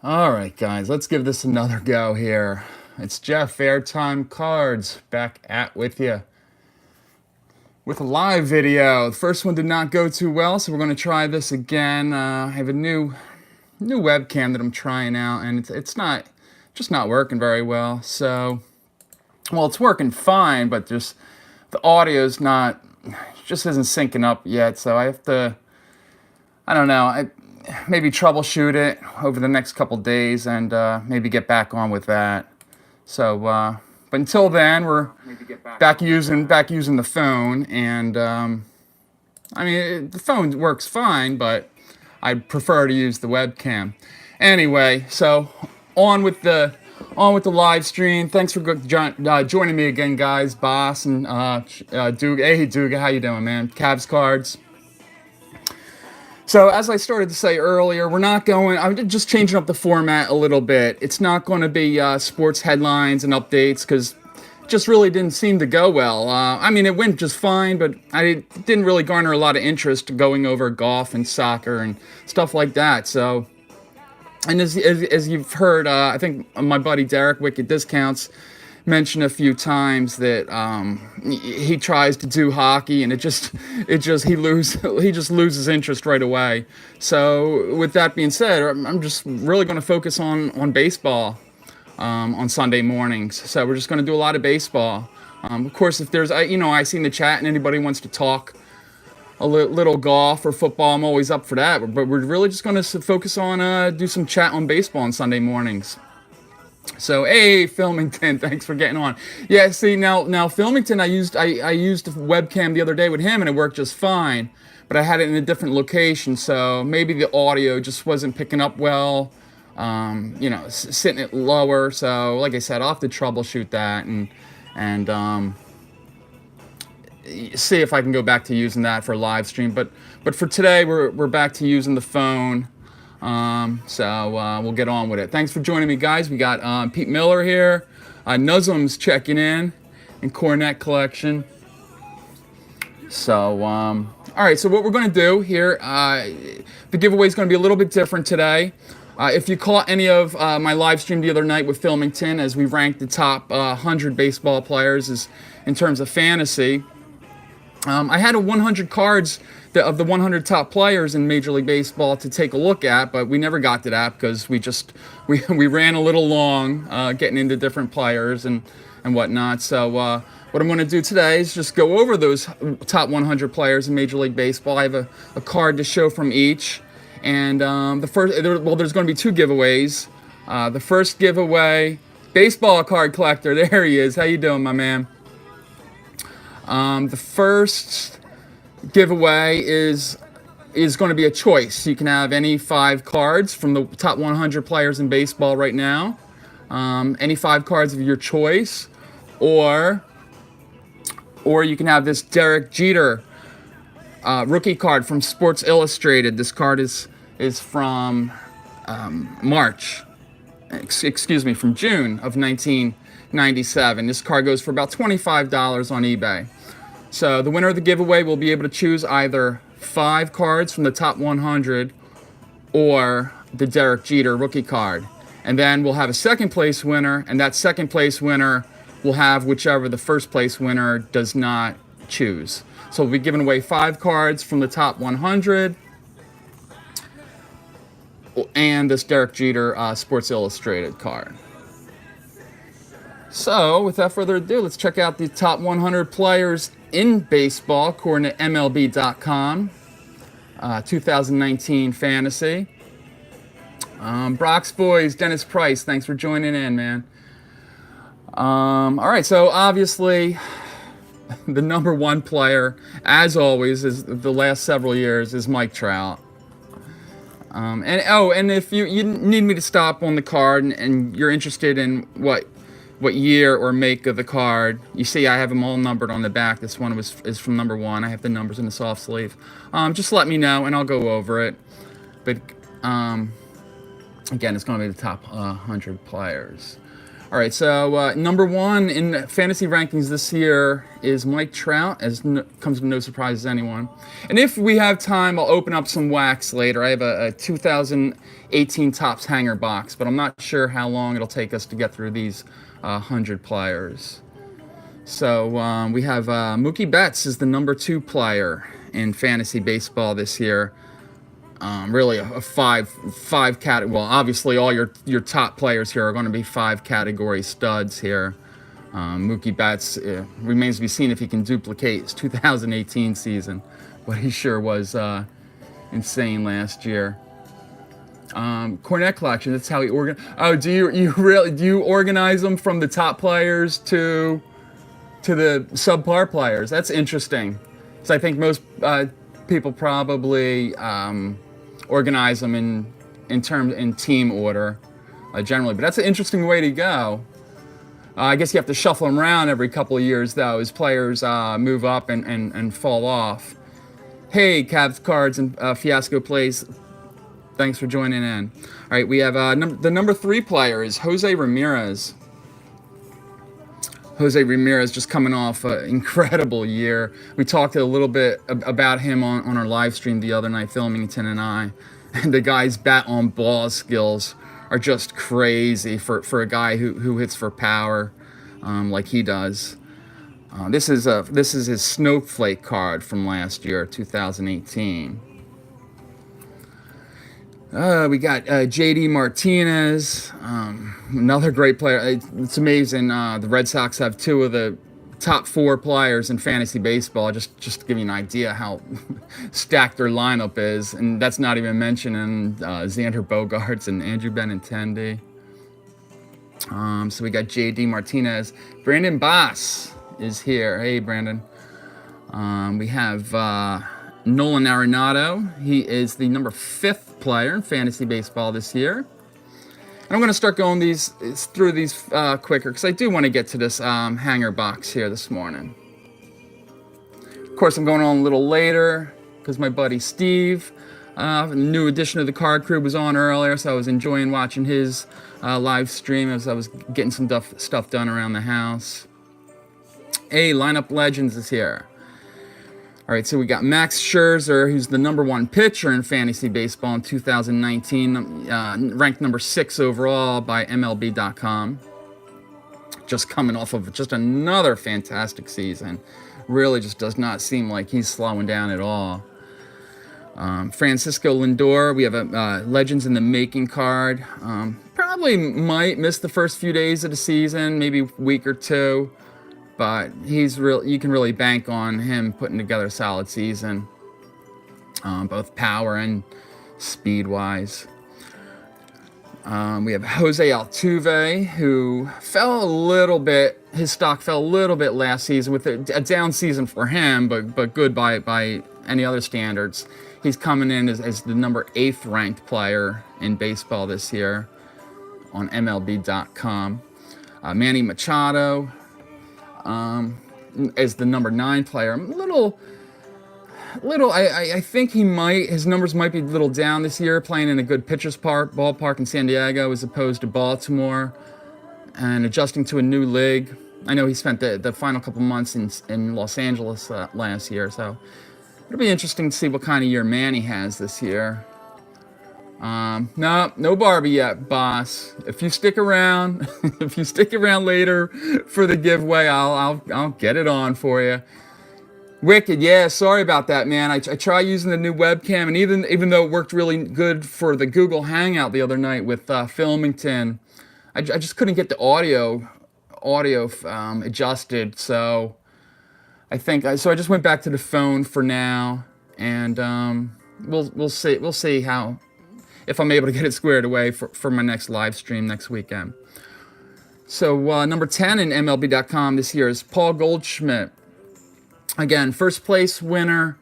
All right, guys, let's give this another go here. It's Jeff, Airtime Cards, back at with you with a live video. The first one did not go too well, so we're going to try this again. I have a new webcam that I'm trying out, and it's not working very well. So, well, it's working fine, but just the audio's not just isn't syncing up yet. So I have to, I don't know, I maybe troubleshoot it over the next couple days and maybe get back on with that. So, but until then, we're back using the phone, and I mean the phone works fine, but I prefer to use the webcam. Anyway, so on with the live stream. Thanks for joining me again, guys. Boss and Duga. Hey, Duga, how you doing, man? Cavs cards. So as I started to say earlier, I'm just changing up the format a little bit. It's not going to be sports headlines and updates because it just really didn't seem to go well. I mean, it went just fine, but I didn't really garner a lot of interest going over golf and soccer and stuff like that. So, and as you've heard, I think my buddy Derek, Wicked Discounts, mentioned a few times that he tries to do hockey and he just loses interest right away. So with that being said, I'm just really going to focus on baseball on Sunday mornings. So we're just going to do a lot of baseball. Of course, if there's I see in the chat and anybody wants to talk a little golf or football, I'm always up for that. But we're really just going to focus on do some chat on baseball on Sunday mornings. So, hey, Filmington, thanks for getting on. Yeah, see, now Filmington, I used a webcam the other day with him, and it worked just fine. But I had it in a different location, so maybe the audio just wasn't picking up well. Sitting it lower. So, like I said, I'll have to troubleshoot that and see if I can go back to using that for live stream. But for today, we're back to using the phone. So we'll get on with it. Thanks for joining me, guys. We got Pete Miller here. Nuzum's checking in Cornet Collection. So, all right. So what we're going to do here, the giveaway is going to be a little bit different today. If you caught any of my live stream the other night with Filmington, as we ranked the top 100 baseball players in terms of fantasy, I had a 100 cards of the 100 top players in Major League Baseball to take a look at, but we never got to that because we ran a little long getting into different players and whatnot. So what I'm going to do today is just go over those top 100 players in Major League Baseball. I have a card to show from each, and there's going to be two giveaways. The first giveaway, baseball card collector. There he is. How you doing, my man? The first giveaway is going to be a choice. You can have any 5 cards from the top 100 players in baseball right now, any 5 cards of your choice, or you can have this Derek Jeter rookie card from Sports Illustrated. This card is from from June of 1997. This card goes for about $25 on eBay. So the winner of the giveaway will be able to choose either 5 cards from the top 100 or the Derek Jeter rookie card. And then we'll have a second place winner, and that second place winner will have whichever the first place winner does not choose. So we'll be giving away 5 cards from the top 100 and this Derek Jeter Sports Illustrated card. So, without further ado, let's check out the top 100 players in baseball, according to MLB.com, 2019 fantasy. Brock's Boys, Dennis Price, thanks for joining in, man. All right, so obviously, the number 1 player, as always, is the last several years, is Mike Trout. And if you need me to stop on the card and you're interested in what year or make of the card, you see I have them all numbered on the back. This one is from number 1. I have the numbers in the soft sleeve. Just let me know and I'll go over it. But again, it's going to be the top 100 players. All right, so number one in fantasy rankings this year is Mike Trout, as comes to no surprise to anyone. And if we have time, I'll open up some wax later. I have a 2018 Topps hanger box, but I'm not sure how long it'll take us to get through these 100 players. So we have Mookie Betts is the number 2 player in fantasy baseball this year. Really a five category. Well, obviously all your top players here are going to be 5 category studs here. Mookie Betts remains to be seen if he can duplicate his 2018 season, but he sure was insane last year. Cornet collection. That's how he organize. Oh, do you organize them from the top players to the subpar players? That's interesting. So I think most people probably organize them in team order generally, but that's an interesting way to go. I guess you have to shuffle them around every couple of years though, as players move up and fall off. Hey, Cavs Cards and Fiasco Plays, thanks for joining in. All right, we have the number 3 player is Jose Ramirez. Jose Ramirez just coming off an incredible year. We talked a little bit about him on our live stream the other night, Filmington and I. And the guy's bat on ball skills are just crazy for a guy who hits for power like he does. This is his snowflake card from last year, 2018. We got JD Martinez, another great player. It's amazing. The Red Sox have 2 of the top 4 players in fantasy baseball. Just to give you an idea how stacked their lineup is, and that's not even mentioning Xander Bogaerts and Andrew Benintendi. So we got JD Martinez. Brandon Bass is here. Hey, Brandon. We have Nolan Arenado. He is the number 5th player in fantasy baseball this year. And I'm going to start going through these quicker because I do want to get to this hanger box here this morning. Of course, I'm going on a little later because my buddy Steve, new addition to the Card Crew, was on earlier, so I was enjoying watching his live stream as I was getting some stuff done around the house. Hey, Lineup Legends is here. All right, so we got Max Scherzer, who's the number 1 pitcher in fantasy baseball in 2019, ranked number 6 overall by MLB.com. Just coming off of just another fantastic season. Really just does not seem like he's slowing down at all. Francisco Lindor, we have a Legends in the Making card. Probably might miss the first few days of the season, maybe a week or 2. But you can really bank on him putting together a solid season, both power and speed-wise. We have Jose Altuve, who fell a little bit. His stock fell a little bit last season with a down season for him, but good by any other standards. He's coming in as the number 8th ranked player in baseball this year on MLB.com. Manny Machado, as the number 9 player. I think his numbers might be a little down this year, playing in a good pitcher's ballpark in San Diego as opposed to Baltimore, and adjusting to a new league. I know he spent the final couple months in Los Angeles last year, so it'll be interesting to see what kind of year Manny has this year. No Barbie yet, boss. If you stick around, later for the giveaway, I'll get it on for you. Wicked, yeah. Sorry about that, man. I tried using the new webcam, and even though it worked really good for the Google Hangout the other night with Filmington, I just couldn't get the audio adjusted. So I just went back to the phone for now, and we'll see how. If I'm able to get it squared away for my next live stream next weekend. So number 10 in MLB.com this year is Paul Goldschmidt. Again, first place winner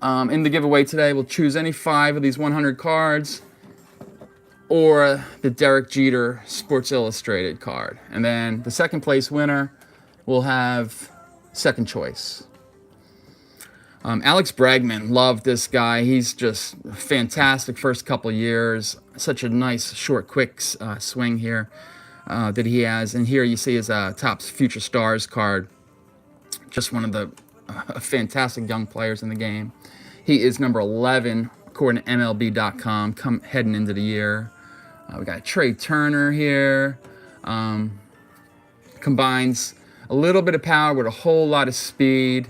in the giveaway today. We'll choose any 5 of these 100 cards or the Derek Jeter Sports Illustrated card. And then the second place winner will have second choice. Alex Bregman, loved this guy. He's just fantastic first couple years. Such a nice, short, quick swing here. that he has. And here you see his Topps Future Stars card. Just one of the fantastic young players in the game. He is number 11 according to MLB.com heading into the year. We got Trey Turner here. Combines a little bit of power with a whole lot of speed.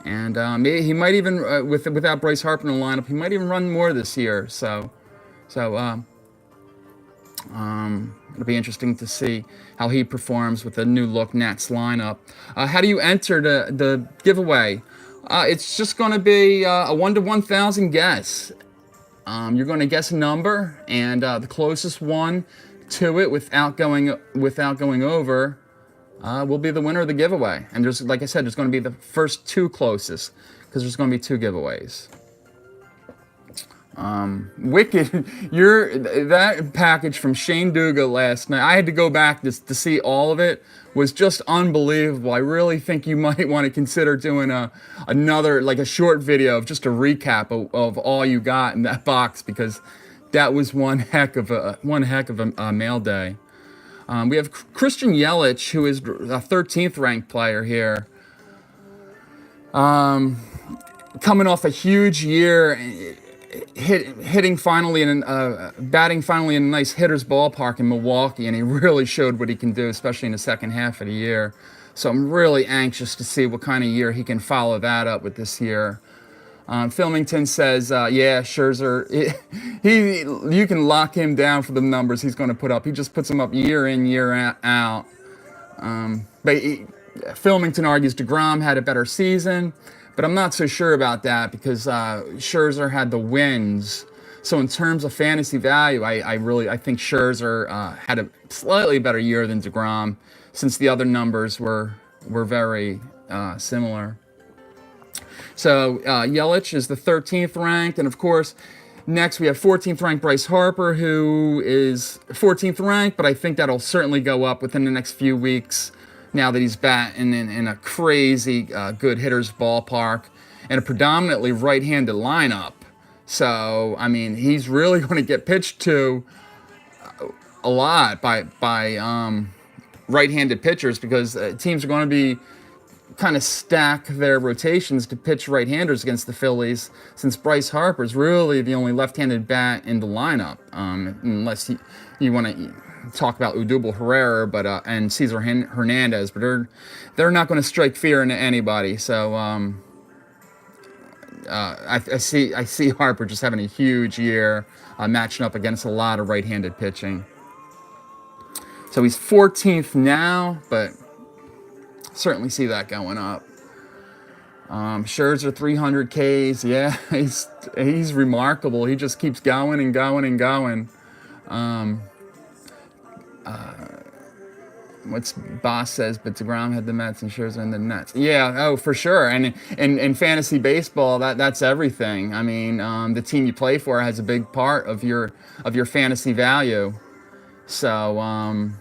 And he might even, without Bryce Harper in the lineup, he might even run more this year. So it'll be interesting to see how he performs with the new look Nats lineup. How do you enter the giveaway? It's just going to be a 1 to 1,000 guess. You're going to guess a number, and the closest one to it without going over will be the winner of the giveaway. And there's, like I said, there's going to be the first 2 closest, because there's going to be 2 giveaways. Wicked, that package from Shane Duga last night, I had to go back to see all of it, was just unbelievable. I really think you might want to consider doing another, like a short video of just a recap of all you got in that box, because that was one heck of a mail day. We have Christian Yelich, who is a 13th ranked player here. Coming off a huge year, batting finally in a nice hitter's ballpark in Milwaukee, and he really showed what he can do, especially in the second half of the year. So I'm really anxious to see what kind of year he can follow that up with this year. Filmington says, yeah, Scherzer, you can lock him down for the numbers he's going to put up. He just puts them up year in, year out. But Filmington argues DeGrom had a better season, but I'm not so sure about that, because Scherzer had the wins. So in terms of fantasy value, I think Scherzer had a slightly better year than DeGrom, since the other numbers were very similar. So Yelich is the 13th ranked, and of course, next we have 14th ranked Bryce Harper, who is 14th ranked, but I think that'll certainly go up within the next few weeks, now that he's batting in a crazy good hitter's ballpark and a predominantly right-handed lineup. So, I mean, he's really going to get pitched to a lot by right-handed pitchers, because teams are going to be kind of stack their rotations to pitch right-handers against the Phillies, since Bryce Harper's really the only left-handed bat in the lineup, unless you want to talk about Odubel Herrera, and Cesar Hernandez, but they're not going to strike fear into anybody. So I see Harper just having a huge year, matching up against a lot of right-handed pitching. So he's 14th now, but certainly see that going up. Scherzer 300 Ks, yeah, he's remarkable. He just keeps going and going and going. What's Boss says, but DeGrom had the Mets and Scherzer and the Nets. Yeah, oh, for sure. And in fantasy baseball, that's everything. I mean, the team you play for has a big part of your fantasy value. So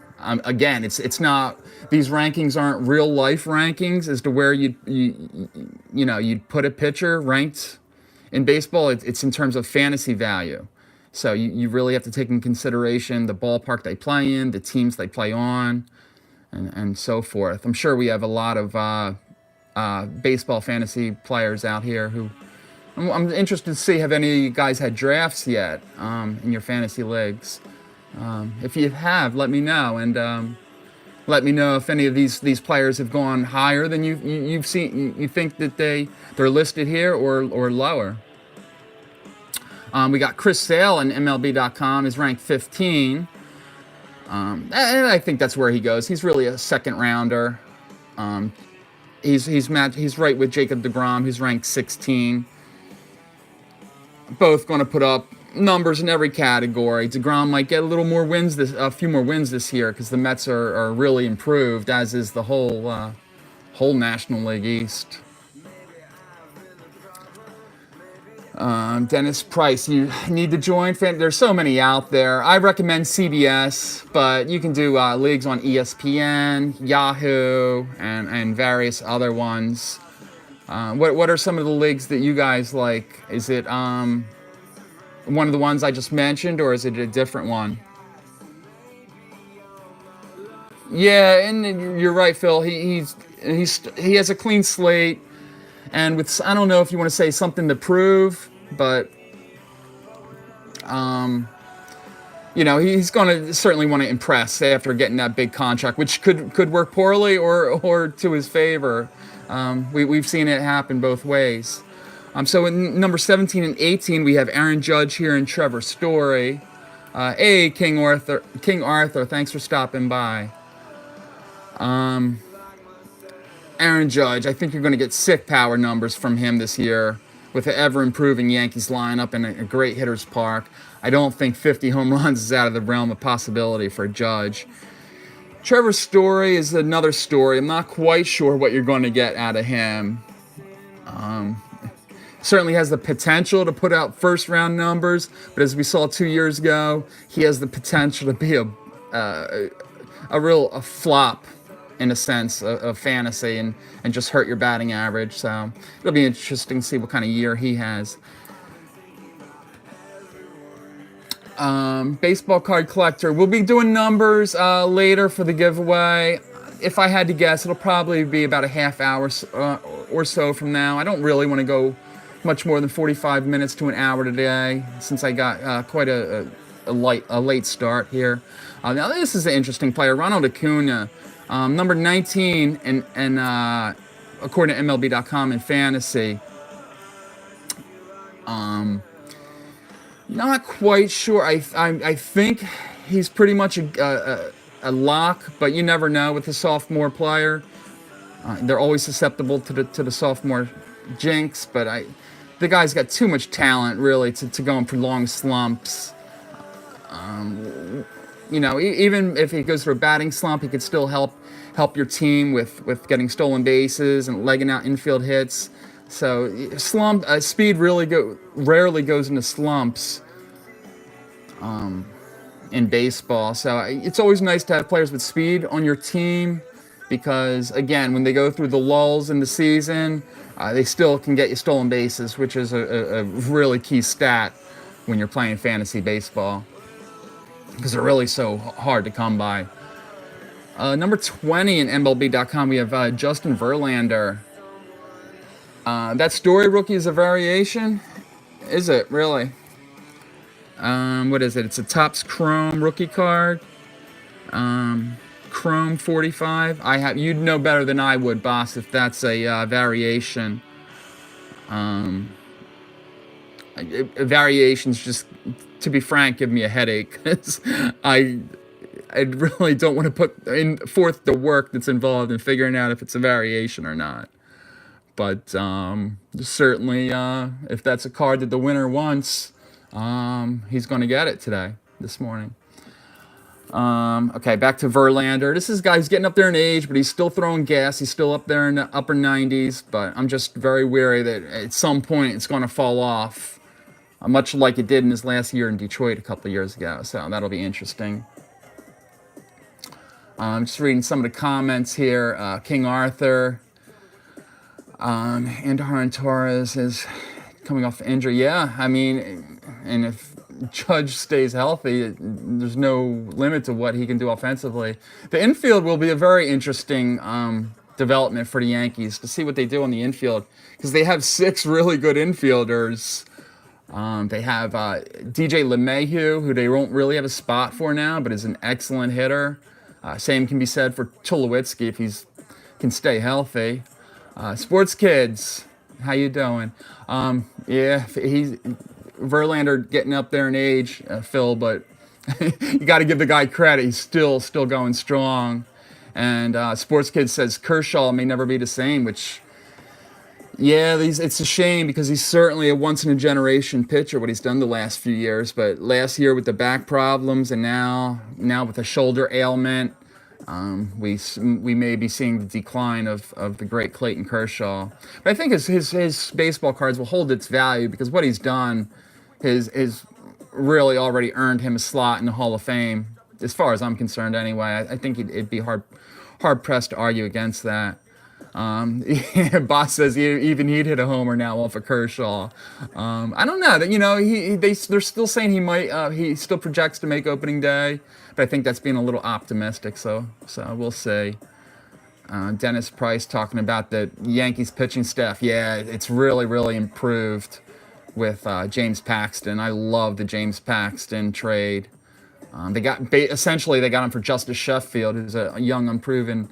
again, it's not, these rankings aren't real life rankings as to where you'd put a pitcher ranked in baseball. It's in terms of fantasy value. So you really have to take in consideration the ballpark they play in, the teams they play on, and so forth. I'm sure we have a lot of baseball fantasy players out here who I'm interested to see, have any of you guys had drafts yet in your fantasy leagues? If you have, let me know, and let me know if any of these players have gone higher than you've seen. You think that they're listed here, or lower. We got Chris Sale on MLB.com is ranked 15. And I think that's where he goes. He's really a second rounder. He's right with Jacob deGrom, who's ranked 16. Both going to put up numbers in every category. deGrom might get a few more wins this year, because the Mets are really improved, as is the whole National League East. Dennis Price, you need to join. There's so many out there. I recommend CBS, but you can do leagues on ESPN, Yahoo, and various other ones. What are some of the leagues that you guys like? Is it one of the ones I just mentioned, or is it a different one? Yeah, and you're right, Phil. He has a clean slate, and with I don't know if you want to say something to prove, but he's going to certainly want to impress after getting that big contract, which could work poorly or to his favor. We've seen it happen both ways. So in number 17 and 18, we have Aaron Judge here and Trevor Story. Hey, King Arthur, thanks for stopping by. Aaron Judge, I think you're going to get sick power numbers from him this year with an ever-improving Yankees lineup and a great hitter's park. I don't think 50 home runs is out of the realm of possibility for Judge. Trevor Story is another story. I'm not quite sure what you're going to get out of him. Certainly has the potential to put out first-round numbers, but as we saw 2 years ago, he has the potential to be a flop in a sense of fantasy and just hurt your batting average. So it'll be interesting to see what kind of year he has. Baseball card collector. We'll be doing numbers later for the giveaway. If I had to guess, it'll probably be about a half hour or so from now. I don't really want to go much more than 45 minutes to an hour today, since I got quite a late start here. Now this is an interesting player, Ronald Acuna, number 19, and according to MLB.com in fantasy. Not quite sure. I think he's pretty much a lock, but you never know with a sophomore player. They're always susceptible to the sophomore jinx, but the guy's got too much talent, really, to go in prolonged slumps. Even if he goes through a batting slump, he could still help your team with getting stolen bases and legging out infield hits. So speed rarely goes into slumps in baseball. So it's always nice to have players with speed on your team because, again, when they go through the lulls in the season, they still can get you stolen bases, which is a really key stat when you're playing fantasy baseball because they're really so hard to come by. Number 20 in MLB.com, we have Justin Verlander. That Story rookie is a variation? Is it, really? What is it? It's a Topps Chrome rookie card. Chrome 45. You'd know better than I would, boss, if that's a variation. Variations, just to be frank, give me a headache. I really don't want to put forth the work that's involved in figuring out if it's a variation or not. But certainly, if that's a card that the winner wants, he's going to get it this morning. Okay, back to Verlander. This is a guy who's getting up there in age, but he's still throwing gas. He's still up there in the upper 90s, but I'm just very wary that at some point it's going to fall off, much like it did in his last year in Detroit a couple of years ago. So that'll be interesting. Just reading some of the comments here. King Arthur. Andujar Torres is coming off injury. Yeah, I mean, and if Judge stays healthy, there's no limit to what he can do offensively. The infield will be a very interesting development for the Yankees to see what they do on the infield because they have 6 really good infielders. They have DJ LeMahieu, who they won't really have a spot for now, but is an excellent hitter. Same can be said for Tulowitzki if he can stay healthy. Sports Kids, how you doing? Yeah, Verlander getting up there in age, Phil, but you got to give the guy credit. He's still going strong. And Sports Kids says Kershaw may never be the same, which, yeah, it's a shame because he's certainly a once-in-a-generation pitcher, what he's done the last few years. But last year with the back problems and now with the shoulder ailment, we may be seeing the decline of the great Clayton Kershaw. But I think his baseball cards will hold its value because what he's done is really already earned him a slot in the Hall of Fame, as far as I'm concerned anyway. I think it'd be hard pressed to argue against that. Boss says even he'd hit a homer now off of Kershaw. I don't know that they're still saying he still projects to make opening day, but I think that's being a little optimistic. So we'll see. Dennis Price talking about the Yankees pitching staff. Yeah, it's really improved with James Paxton. I love the James Paxton trade. Essentially they got him for Justice Sheffield, who's a young, unproven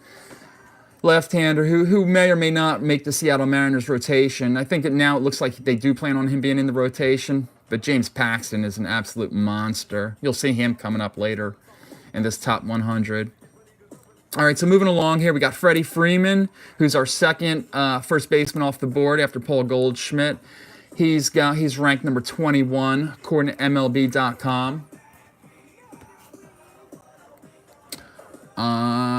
left-hander who may or may not make the Seattle Mariners rotation. I think now it looks like they do plan on him being in the rotation, but James Paxton is an absolute monster. You'll see him coming up later in this top 100. All right, so moving along here, we got Freddie Freeman, who's our second first baseman off the board after Paul Goldschmidt. He's ranked number 21 according to MLB.com.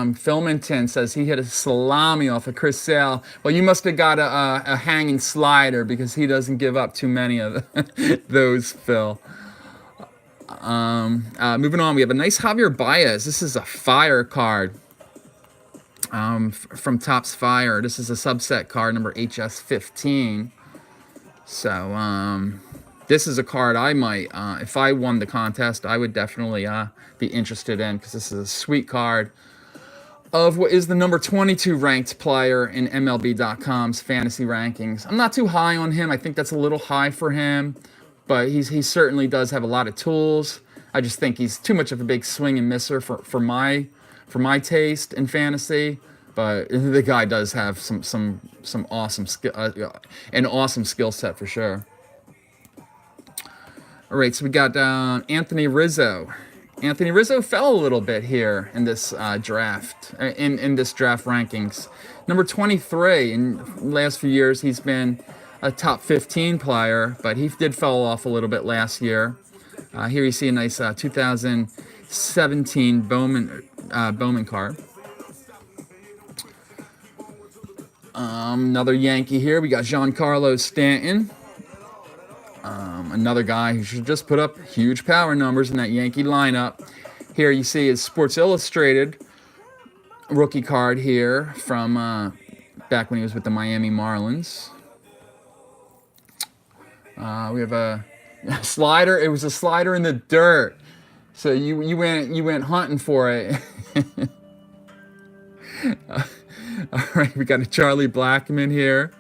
Filmington says he hit a salami off of Chris Sale. Well, you must have got a hanging slider because he doesn't give up too many of those, Phil. Moving on, we have a nice Javier Baez. This is a fire card from Topps Fire. This is a subset card, number HS15. So this is a card I might, if I won the contest, I would definitely be interested in, because this is a sweet card of what is the number 22 ranked player in MLB.com's fantasy rankings. I'm not too high on him. I think that's a little high for him, but he certainly does have a lot of tools. I just think he's too much of a big swing and misser for my taste in fantasy. But the guy does have some awesome an awesome skill set for sure. All right, so we got Anthony Rizzo. Anthony Rizzo fell a little bit here in this draft, in this draft rankings. Number 23. In the last few years, he's been a top 15 player, but he did fall off a little bit last year. Here you see a nice 2017 Bowman card. Another Yankee here. We got Giancarlo Stanton. Another guy who should just put up huge power numbers in that Yankee lineup. Here you see his Sports Illustrated rookie card here from back when he was with the Miami Marlins. We have a slider. It was a slider in the dirt. So you went hunting for it. All right, we got a Charlie Blackmon here.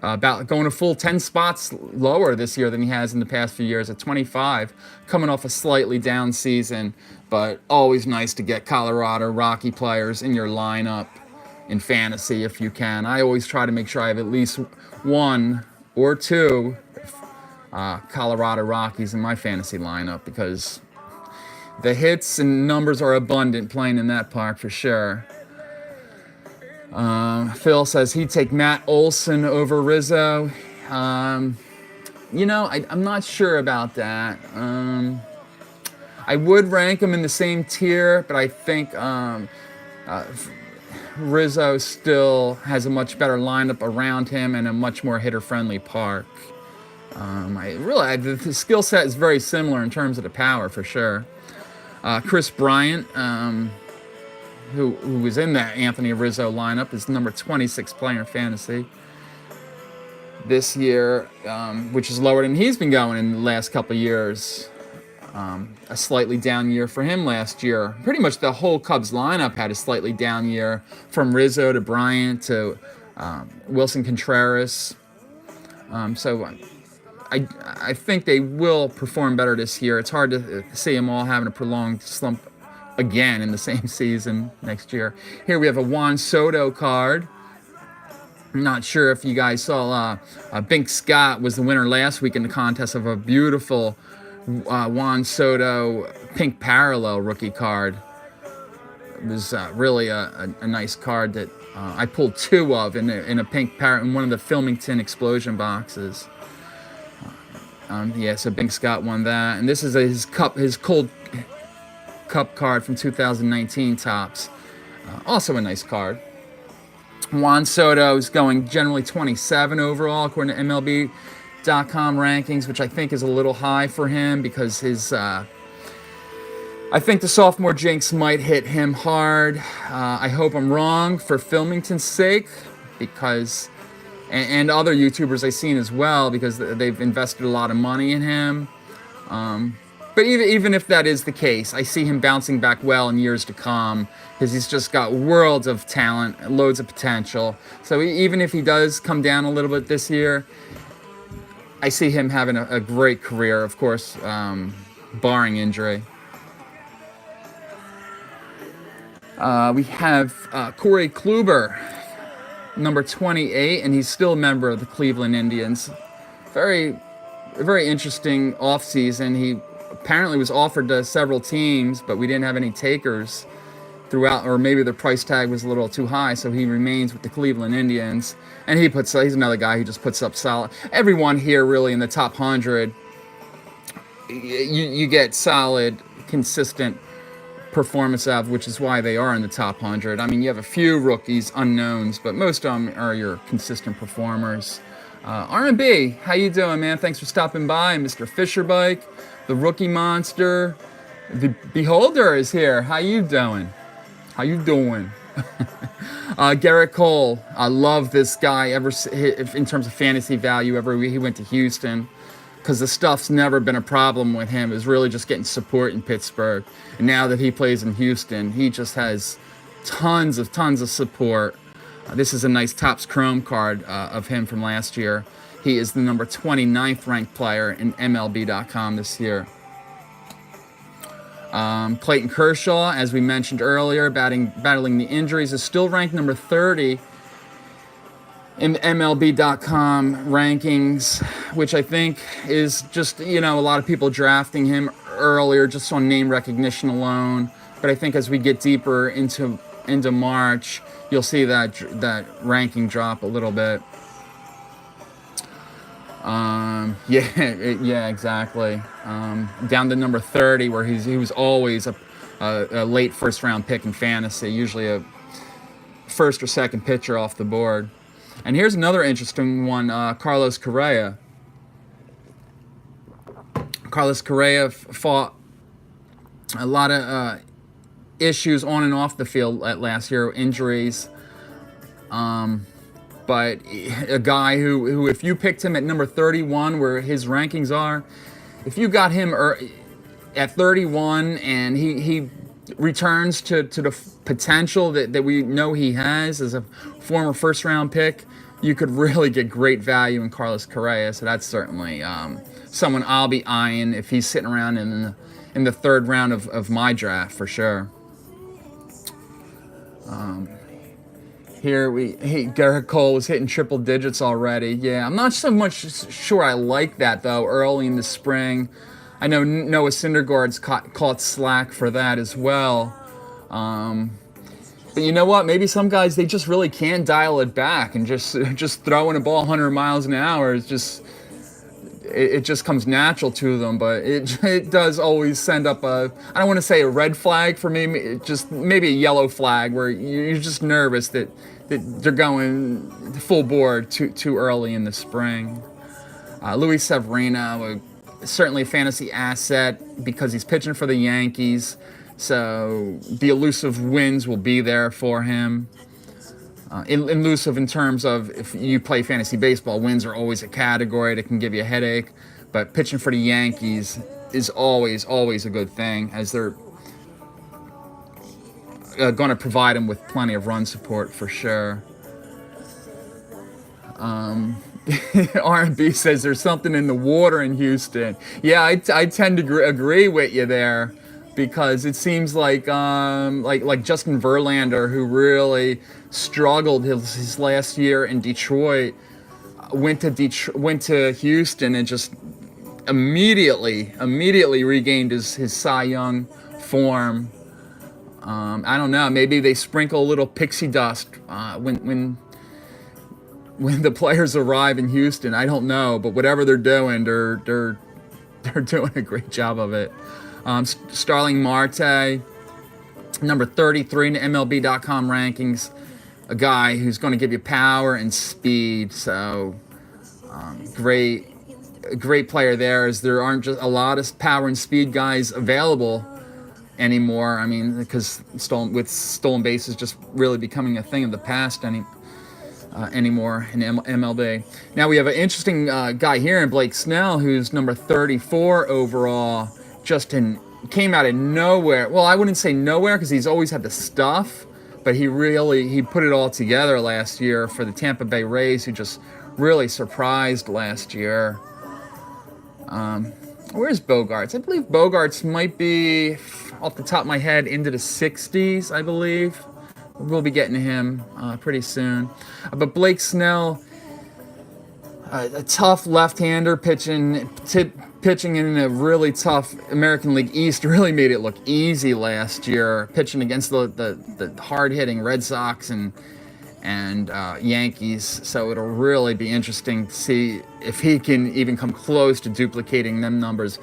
About going a full 10 spots lower this year than he has in the past few years at 25, coming off a slightly down season, but always nice to get Colorado Rocky players in your lineup in fantasy if you can. I always try to make sure I have at least one or two Colorado Rockies in my fantasy lineup, because the hits and numbers are abundant playing in that park for sure. Phil says he'd take Matt Olson over Rizzo. I'm not sure about that. I would rank him in the same tier, but I think Rizzo still has a much better lineup around him and a much more hitter-friendly park. The skill set is very similar in terms of the power for sure. Chris Bryant, who was in that Anthony Rizzo lineup, is number 26 player in fantasy this year, which is lower than he's been going in the last couple of years. A slightly down year for him last year. Pretty much the whole Cubs lineup had a slightly down year, from Rizzo to Bryant to Wilson Contreras. So I think they will perform better this year. It's hard to see them all having a prolonged slump again in the same season next year. Here we have a Juan Soto card. I'm not sure if you guys saw Bink Scott was the winner last week in the contest of a beautiful Juan Soto pink parallel rookie card. It was really a nice card that I pulled two of in a pink in one of the Filmington Explosion boxes. So Bink Scott won that, and this is his Cold Cup card from 2019 Topps. Also a nice card. Juan Soto is going generally 27 overall according to MLB.com rankings, which I think is a little high for him because his I I think the sophomore jinx might hit him hard. I hope I'm wrong for Filmington's sake, because and other YouTubers I've seen as well, because they've invested a lot of money in him. But even if that is the case, I see him bouncing back well in years to come, because he's just got worlds of talent, loads of potential. So even if he does come down a little bit this year, I see him having a great career, of course, barring injury. We have Corey Kluber, number 28, and he's still a member of the Cleveland Indians. Very interesting offseason. He apparently was offered to several teams, but we didn't have any takers throughout, or maybe the price tag was a little too high, so he remains with the Cleveland Indians. And he's another guy who just puts up solid. Everyone here really in the top 100, you get solid, consistent performance of, which is why they are in the top 100. I mean, you have a few rookies, unknowns, but most of them are your consistent performers. R&B, how you doing, man? Thanks for stopping by. Mr. Fisherbike, the rookie monster, the Beholder is here. How you doing? Garrett Cole, I love this guy in terms of fantasy value. He went to Houston, because the stuff's never been a problem with him. It's really just getting support in Pittsburgh. And now that he plays in Houston, he just has tons of support. This is a nice Topps Chrome card of him from last year. He is the number 29th ranked player in MLB.com this year. Clayton Kershaw, as we mentioned earlier, battling the injuries, is still ranked number 30 in MLB.com rankings, which I think is just, a lot of people drafting him earlier just on name recognition alone. But I think as we get deeper into March, you'll see that ranking drop a little bit. Yeah, exactly. Down to number 30, where he was always a late first round pick in fantasy, usually a first or second pitcher off the board. And here's another interesting one, Carlos Correa. Carlos Correa fought a lot of issues on and off the field last year, injuries. But a guy who, if you picked him at number 31, where his rankings are, if you got him at 31 and he returns to the potential that we know he has as a former first-round pick, you could really get great value in Carlos Correa. So that's certainly someone I'll be eyeing if he's sitting around in the third round of my draft for sure. Garrett Cole was hitting triple digits already. Yeah, I'm not so much sure I like that, though, early in the spring. I know Noah Syndergaard's caught slack for that as well. But you know what? Maybe some guys, they just really can't dial it back, and just throwing a ball 100 miles an hour is it just comes natural to them. But it does always send up I don't want to say a red flag for me, just maybe a yellow flag, where you're just nervous that they're going full board too early in the spring. Luis Severino, certainly a fantasy asset because he's pitching for the Yankees, so the elusive wins will be there for him. Elusive in terms of, if you play fantasy baseball, wins are always a category that can give you a headache, but pitching for the Yankees is always a good thing, as they're going to provide him with plenty of run support for sure. R&B says there's something in the water in Houston. Yeah, I tend to agree with you there, because it seems like Justin Verlander, who really struggled his last year in Detroit, went to Houston and just immediately regained his Cy Young form. I don't know. Maybe they sprinkle a little pixie dust when the players arrive in Houston. I don't know, but whatever they're doing, they're doing a great job of it. Starling Marte, number 33 in the MLB.com rankings, a guy who's going to give you power and speed. So great player there, as there aren't just a lot of power and speed guys available anymore. I mean, because stolen bases just really becoming a thing of the past anymore in MLB. Now we have an interesting guy here in Blake Snell, who's number 34 overall. Came out of nowhere. Well, I wouldn't say nowhere because he's always had the stuff, but he put it all together last year for the Tampa Bay Rays, who just really surprised last year. Where's Bogarts? I believe Bogarts might be, off the top of my head, into the 60s, I believe. We'll be getting to him pretty soon. But Blake Snell, a tough left-hander pitching in a really tough American League East, really made it look easy last year, pitching against the hard-hitting Red Sox and Yankees. So it'll really be interesting to see if he can even come close to duplicating them numbers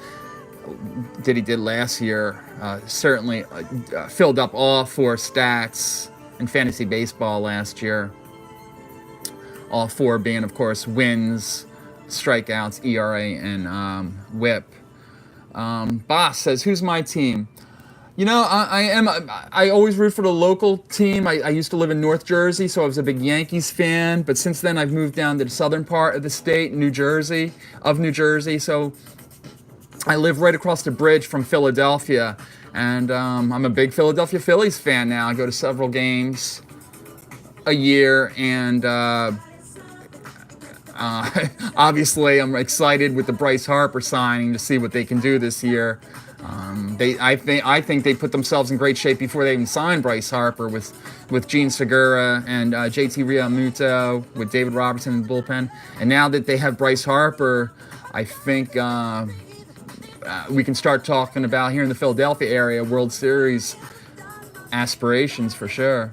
that he did last year. Certainly filled up all 4 stats in fantasy baseball last year. All 4 being, of course, wins, strikeouts, ERA, and WHIP. Boss says, "Who's my team?" You know, I always root for the local team. I used to live in North Jersey, so I was a big Yankees fan. But since then, I've moved down to the southern part of the state, New Jersey. So I live right across the bridge from Philadelphia, and I'm a big Philadelphia Phillies fan now. I go to several games a year, and obviously I'm excited with the Bryce Harper signing to see what they can do this year. I think they put themselves in great shape before they even signed Bryce Harper with Gene Segura and JT Realmuto, with David Robertson in the bullpen. And now that they have Bryce Harper, I think we can start talking about, here in the Philadelphia area, World Series aspirations for sure.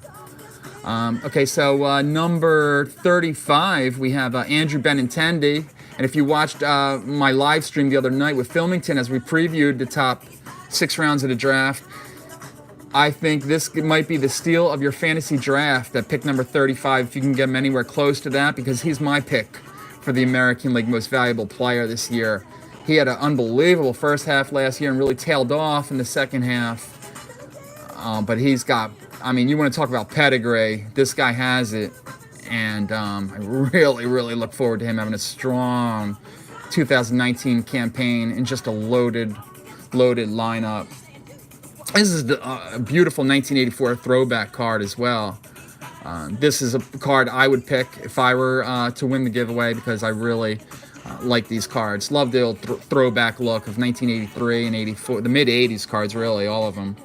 Okay, so number 35, we have Andrew Benintendi. And if you watched my live stream the other night with Filmington as we previewed the top 6 rounds of the draft, I think this might be the steal of your fantasy draft at pick number 35, if you can get him anywhere close to that, because he's my pick for the American League Most Valuable Player this year. He had an unbelievable first half last year and really tailed off in the second half. But he's got, I mean, you want to talk about pedigree, this guy has it. And I really, really look forward to him having a strong 2019 campaign and just a loaded lineup. This is a beautiful 1984 throwback card as well. This is a card I would pick if I were to win the giveaway, because I really like these cards. Love the old throwback look of 1983 and 84, the mid-80s cards, really, all of them.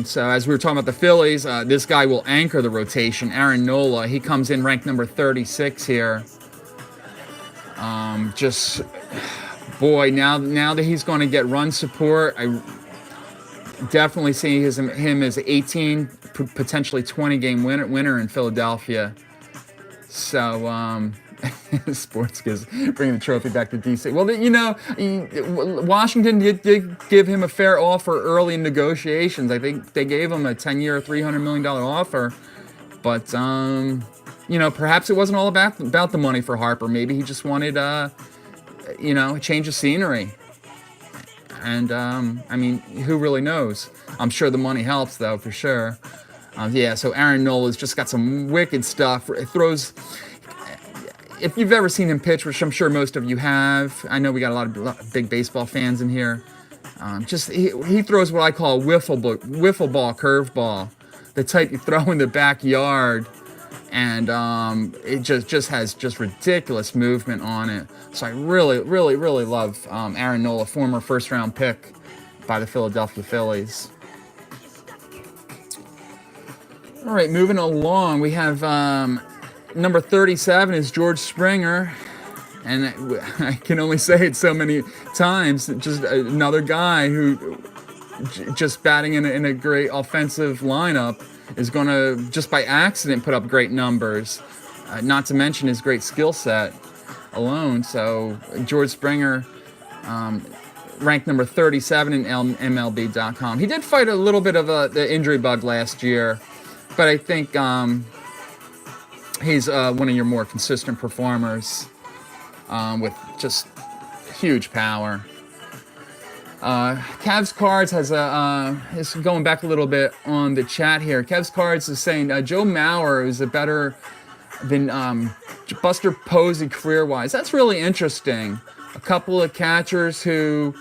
So as we were talking about the Phillies, this guy will anchor the rotation. Aaron Nola, he comes in ranked number 36 here. Boy, now that he's going to get run support, I definitely see him as 18, potentially 20 game winner in Philadelphia. So Sports gives bringing the trophy back to DC. Well, you know, Washington did give him a fair offer early in negotiations. I think they gave him a 10-year, $300 million offer. But, you know, perhaps it wasn't all about the money for Harper. Maybe he just wanted, you know, a change of scenery. And, I mean, who really knows? I'm sure the money helps, though, for sure. Yeah, so Aaron Nola's just got some wicked stuff. It throws... If you've ever seen him pitch, which I'm sure most of you have, I know we got a lot of big baseball fans in here. He throws what I call a wiffle ball curveball, the type you throw in the backyard, and it just has just ridiculous movement on it. So I really, really, really love Aaron Nola, former first-round pick by the Philadelphia Phillies. All right, moving along, we have number 37 is George Springer, and I can only say it so many times. Just another guy who, just batting in a great offensive lineup, is going to, just by accident, put up great numbers. Not to mention his great skill set alone. So George Springer, ranked number 37 in MLB.com. He did fight a little bit of the injury bug last year, but I think he's one of your more consistent performers with just huge power. Cavs Cards has is going back a little bit on the chat here. Cavs Cards is saying Joe Mauer is a better than Buster Posey career-wise. That's really interesting. A couple of catchers who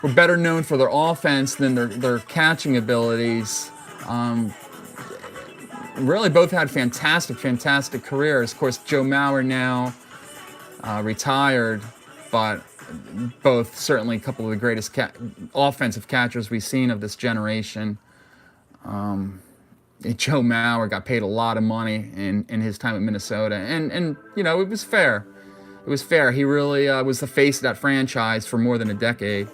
were better known for their offense than their catching abilities. Really both had fantastic careers. Of course, Joe Mauer now retired, but both certainly a couple of the greatest offensive catchers we've seen of this generation. Joe Mauer got paid a lot of money in his time at Minnesota, and you know, it was fair. It was fair. He really was the face of that franchise for more than a decade.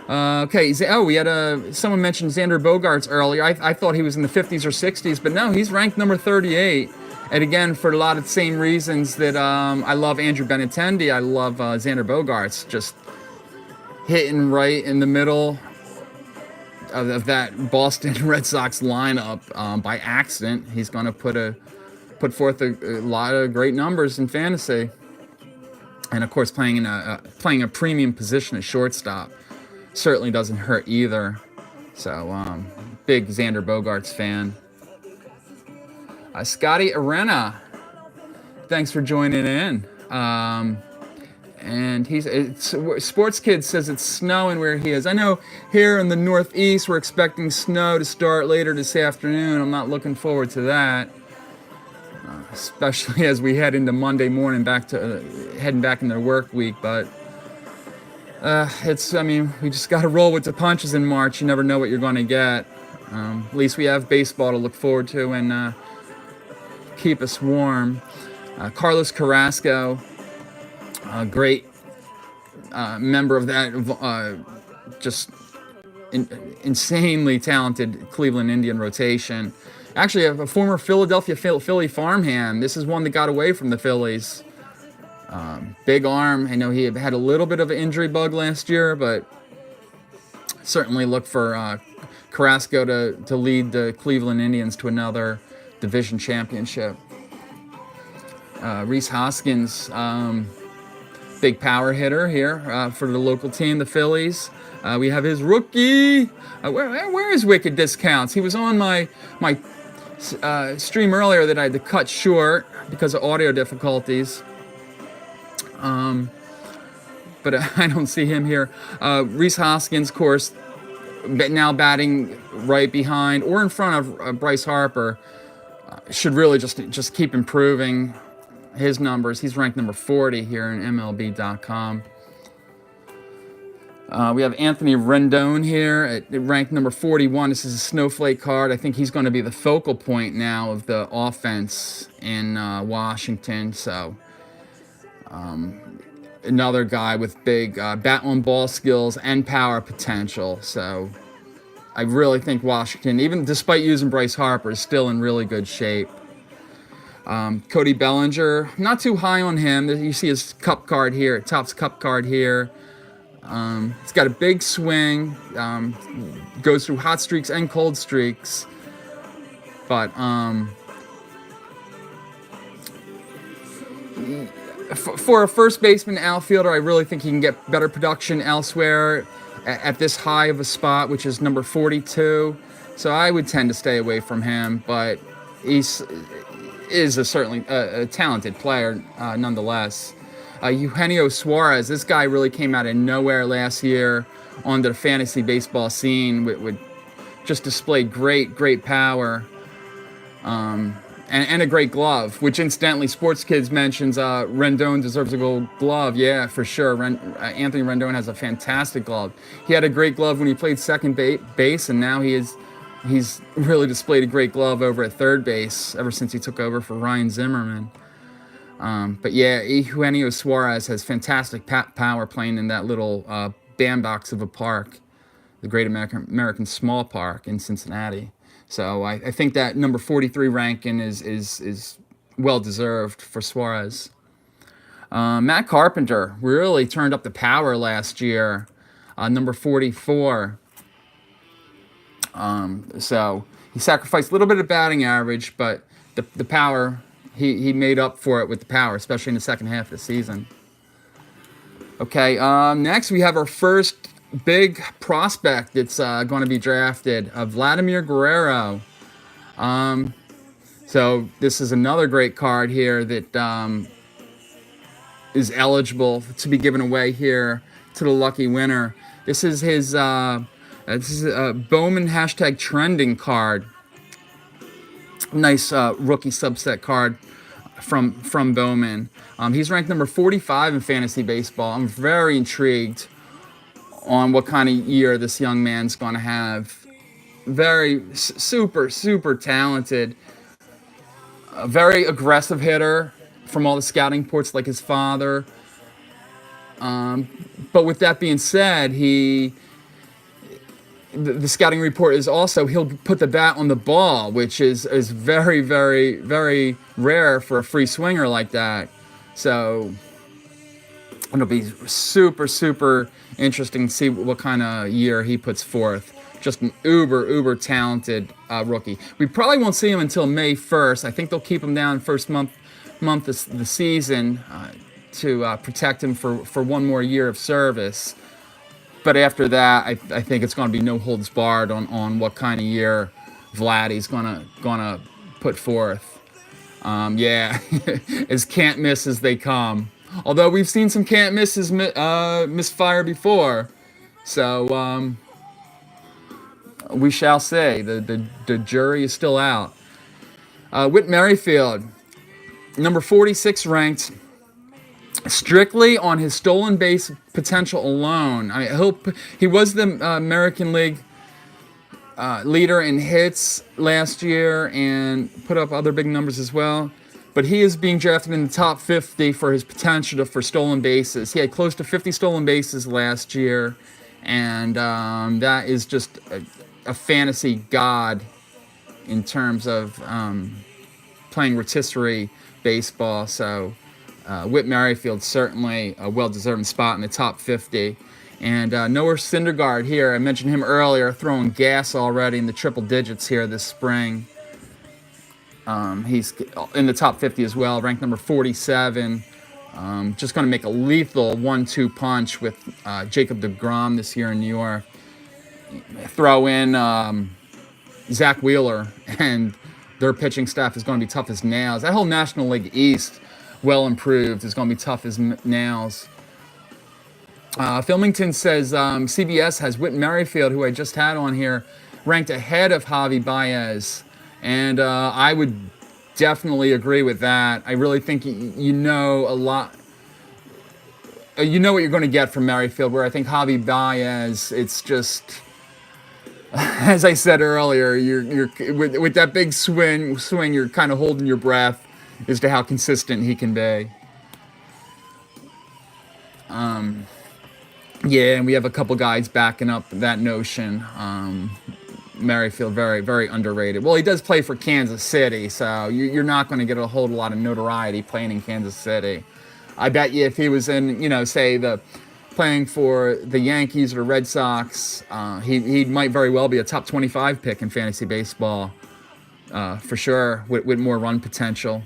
Okay, we had someone mentioned Xander Bogaerts earlier. I thought he was in the 50s or 60s, but no, he's ranked number 38. And again, for a lot of the same reasons that I love Andrew Benintendi, I love Xander Bogaerts, just hitting right in the middle of that Boston Red Sox lineup by accident. He's going to put forth a lot of great numbers in fantasy, and of course, playing a premium position at shortstop certainly doesn't hurt either. So, big Xander Bogaerts fan. Scotty Arena, thanks for joining in. And Sports Kid says it's snowing where he is. I know here in the Northeast we're expecting snow to start later this afternoon. I'm not looking forward to that, especially as we head into Monday morning, heading back into the work week. But we just got to roll with the punches in March. You never know what you're going to get. At least we have baseball to look forward to and keep us warm. Carlos Carrasco, a great member of that just insanely talented Cleveland Indian rotation. Actually, a former Philadelphia Philly farmhand. This is one that got away from the Phillies. Big arm. I know he had a little bit of an injury bug last year, but certainly look for Carrasco to lead the Cleveland Indians to another division championship. Rhys Hoskins, big power hitter here for the local team, the Phillies. We have his rookie. Where is Wicked Discounts? He was on my stream earlier that I had to cut short because of audio difficulties. But I don't see him here. Rhys Hoskins, of course, now batting right behind or in front of Bryce Harper. Should really just keep improving his numbers. He's ranked number 40 here in MLB.com. We have Anthony Rendon here at ranked number 41. This is a snowflake card. I think he's going to be the focal point now of the offense in Washington. So another guy with big bat on ball skills and power potential. So I really think Washington, even despite using Bryce Harper, is still in really good shape. Cody Bellinger, not too high on him. You see his cup card here, Topps cup card here. He's got a big swing, goes through hot streaks and cold streaks. But for a first baseman outfielder, I really think he can get better production elsewhere at this high of a spot, which is number 42. So I would tend to stay away from him, but is certainly a talented player nonetheless. Eugenio Suarez, this guy really came out of nowhere last year onto the fantasy baseball scene. Would just displayed great power and a great glove, which incidentally Sports Kids mentions Rendon deserves a gold glove. Yeah, for sure. Anthony Rendon has a fantastic glove. He had a great glove when he played second base, and now he's really displayed a great glove over at third base ever since he took over for Ryan Zimmerman. But yeah, Eugenio Suarez has fantastic power playing in that little bandbox of a park, the Great American Small Park in Cincinnati. So I think that number 43 ranking is well deserved for Suarez. Matt Carpenter really turned up the power last year, number 44. So he sacrificed a little bit of batting average, but the power, he made up for it with the power, especially in the second half of the season. Okay, next we have our first big prospect that's going to be drafted, Vladimir Guerrero. So this is another great card here that is eligible to be given away here to the lucky winner. This is his Bowman hashtag trending card. Nice rookie subset card from Bowman. He's ranked number 45 in fantasy baseball. I'm very intrigued on what kind of year this young man's going to have. Very super talented. A very aggressive hitter from all the scouting reports, like his father. But with that being said, the scouting report is also he'll put the bat on the ball, which is very rare for a free swinger like that. So it'll be super interesting to see what kind of year he puts forth. Just an uber talented rookie. We probably won't see him until May 1st. I think they'll keep him down first month of the season to protect him for one more year of service. But after that, I think it's going to be no holds barred on what kind of year Vladdy's gonna put forth. Yeah, as can't miss as they come. Although we've seen some can't misses misfire before, so we shall say the jury is still out. Whit Merrifield, number 46 ranked. Strictly on his stolen base potential alone. I mean, he was the American League leader in hits last year and put up other big numbers as well. But he is being drafted in the top 50 for his potential for stolen bases. He had close to 50 stolen bases last year, and that is just a fantasy god in terms of playing rotisserie baseball. So Whit Merrifield certainly a well-deserved spot in the top 50. And Noah Syndergaard here, I mentioned him earlier, throwing gas already in the triple digits here this spring. He's in the top 50 as well, ranked number 47. Just going to make a lethal 1-2 punch with Jacob deGrom this year in New York. Throw in Zach Wheeler, and their pitching staff is going to be tough as nails. That whole National League East, well improved, is going to be tough as nails. Filmington says CBS has Whit Merrifield, who I just had on here, ranked ahead of Javi Baez. And I would definitely agree with that. I really think you know a lot. You know what you're going to get from Merrifield, where I think Javi Baez, it's just, as I said earlier, you're with that big swing, you're kind of holding your breath as to how consistent he can be. Yeah, and we have a couple guys backing up that notion. Merrifield, very underrated. Well, he does play for Kansas City, so you're not going to get a whole lot of notoriety playing in Kansas City. I bet you if he was in, say playing for the Yankees or Red Sox, he might very well be a top 25 pick in fantasy baseball, for sure, with more run potential.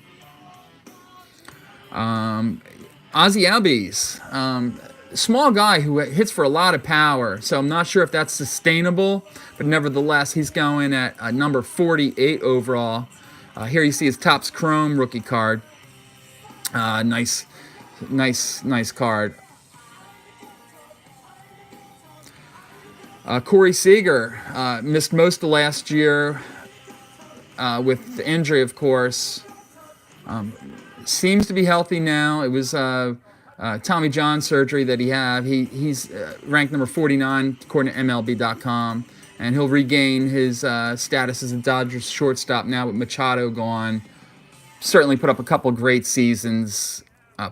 Ozzie Albies, small guy who hits for a lot of power, so I'm not sure if that's sustainable, but nevertheless, he's going at number 48 overall. Here you see his Topps Chrome rookie card. Nice card. Corey Seager missed most of last year with the injury, of course. Seems to be healthy now. It was Tommy John surgery that he had. He's ranked number 49 according to MLB.com, and he'll regain his status as a Dodgers shortstop now with Machado gone. Certainly put up a couple great seasons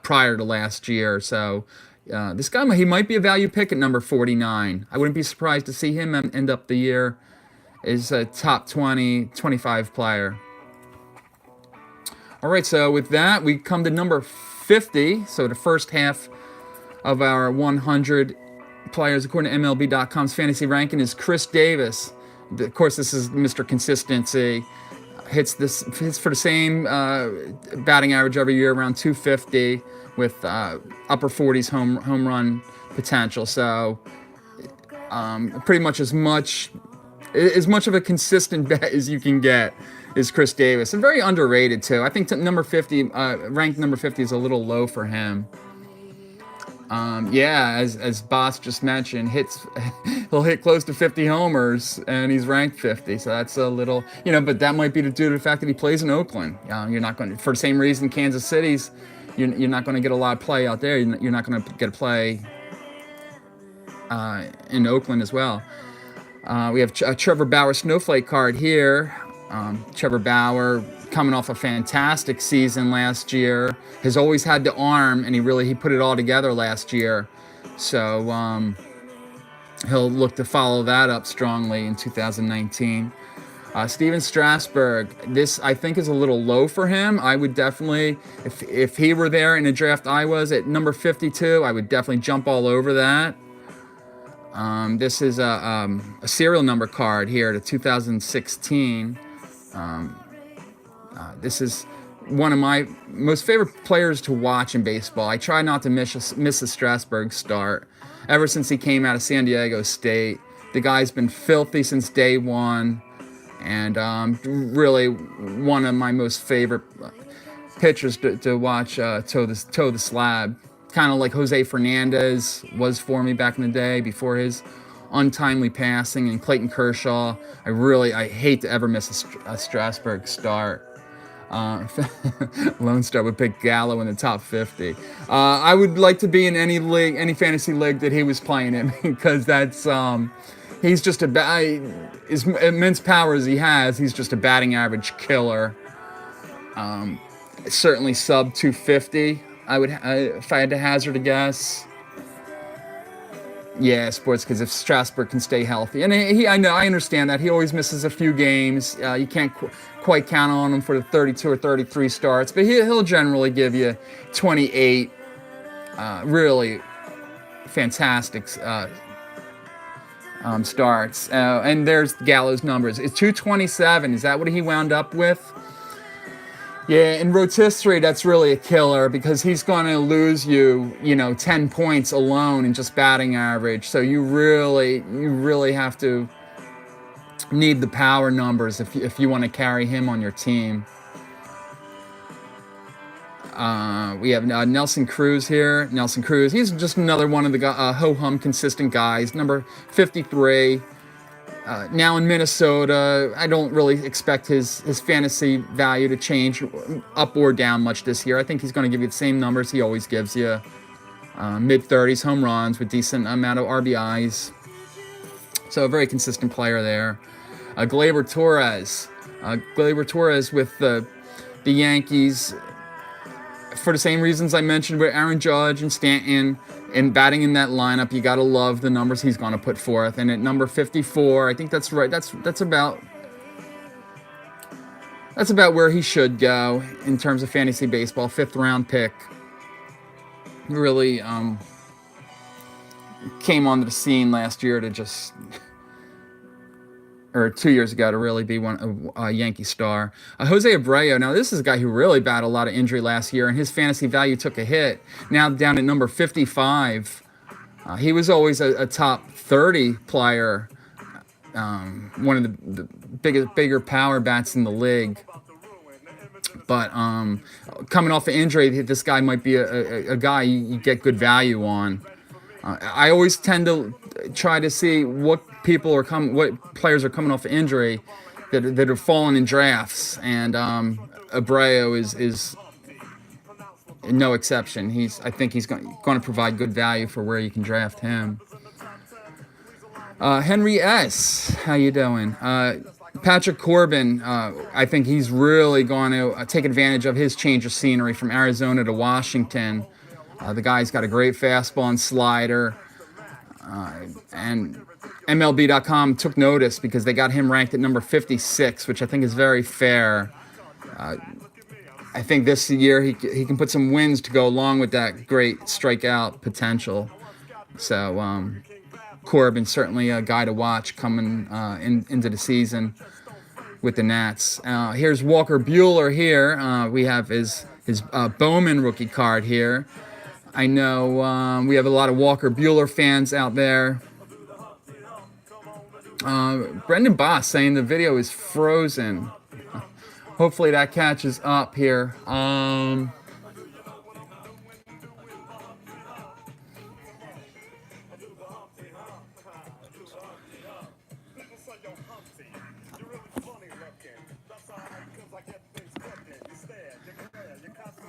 prior to last year. So this guy, he might be a value pick at number 49. I wouldn't be surprised to see him end up the year as a top 20, 25 player. All right, so with that, we come to number 50. So the first half of our 100 players, according to MLB.com's fantasy ranking, is Chris Davis. Of course, this is Mr. Consistency. Hits for the same batting average every year, around 250, with upper 40s home run potential. So pretty much as much of a consistent bet as you can get is Chris Davis, and very underrated too. I think number 50, ranked number 50, is a little low for him. Yeah, as Boss just mentioned, he'll hit close to 50 homers, and he's ranked 50. So that's a little, but that might be due to the fact that he plays in Oakland. You're not going to, for the same reason Kansas City's, you're not going to get a lot of play out there. You're not going to get a play in Oakland as well. We have a Trevor Bauer snowflake card here. Trevor Bauer, coming off a fantastic season last year, has always had the arm, and he put it all together last year. So he'll look to follow that up strongly in 2019. Steven Strasburg, this I think is a little low for him. I would definitely, if he were there in a draft I was at number 52, I would definitely jump all over that. This is a serial number card here to 2016. This is one of my most favorite players to watch in baseball. I try not to miss a Strasburg start. Ever since he came out of San Diego State, the guy's been filthy since day one, and really one of my most favorite pitchers to watch toe the slab. Kind of like Jose Fernandez was for me back in the day before his untimely passing, and Clayton Kershaw. I hate to ever miss a Strasburg start. Lone Star would pick Gallo in the top 50. I would like to be in any fantasy league that he was playing in, because that's he's just as immense power as he has, he's just a batting average killer. Certainly sub 250. I would, if I had to hazard a guess. Yeah, sports, because if Strasburg can stay healthy, and I understand that he always misses a few games. You can't quite count on him for the 32 or 33 starts, but he'll generally give you 28 really fantastic starts. And there's Gallo's numbers. It's 227. Is that what he wound up with? Yeah, in rotisserie, that's really a killer, because he's going to lose you, 10 points alone in just batting average. So you really have to need the power numbers if you want to carry him on your team. We have Nelson Cruz here. Nelson Cruz, he's just another one of the ho-hum consistent guys. Number 53. Now in Minnesota, I don't really expect his fantasy value to change up or down much this year. I think he's going to give you the same numbers he always gives you. Mid-30s home runs with decent amount of RBIs. So a very consistent player there. Gleyber Torres. Gleyber Torres with the Yankees, for the same reasons I mentioned with Aaron Judge and Stanton. And batting in that lineup, you got to love the numbers he's going to put forth. And at number 54, I think that's right. That's about where he should go in terms of fantasy baseball. 5th round pick. Really came onto the scene last year to just, or 2 years ago, to really be a Yankee star. Jose Abreu, now this is a guy who really battled a lot of injury last year, and his fantasy value took a hit. Now down at number 55. He was always a top 30 player, one of the bigger power bats in the league. But coming off an injury, this guy might be a guy you get good value on. I always tend to try to see what players are coming off injury that have fallen in drafts, and Abreu is no exception. I think he's going to provide good value for where you can draft him. Henry S., how you doing? Patrick Corbin, I think he's really going to take advantage of his change of scenery from Arizona to Washington. The guy's got a great fastball and slider, and MLB.com took notice because they got him ranked at number 56, which I think is very fair. I think this year he can put some wins to go along with that great strikeout potential. So Corbin, certainly a guy to watch coming into the season with the Nats. Here's Walker Buehler here. We have his Bowman rookie card here. I know we have a lot of Walker Buehler fans out there. Brendan Boss saying the video is frozen. Hopefully that catches up here.